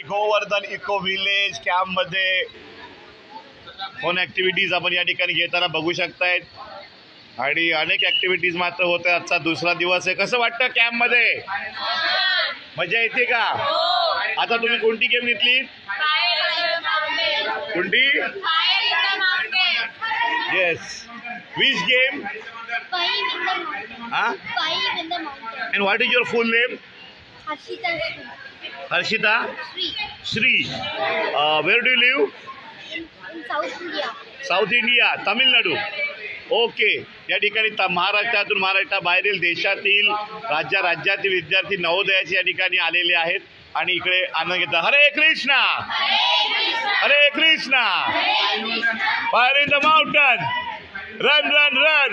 Govardhan eco village camp मध्ये phone activities आपण या ठिकाणी घेताना बघू शकतायत आणि अनेक ऍक्टिव्हिटीज मात्र होते. आजचा दुसरा दिवस आहे. कसं वाटतं कॅम्प मध्ये? मजा येते का? आता तुम्ही कोणती गेम घेतली? कोणती? Yes. Which game? And what is your full name? Harshita? Shri. Where do you live? In South India. South India, Tamil Nadu. Okay. या ठिकाणी महाराष्ट्रातून महाराष्ट्राबाहेरील देशातील राज्यातील विद्यार्थी नवोदयाचे या ठिकाणी आलेले आहेत आणि इकडे आनंद घेतात. Hare Krishna, Hare Krishna. Fire in the mountain, run run run.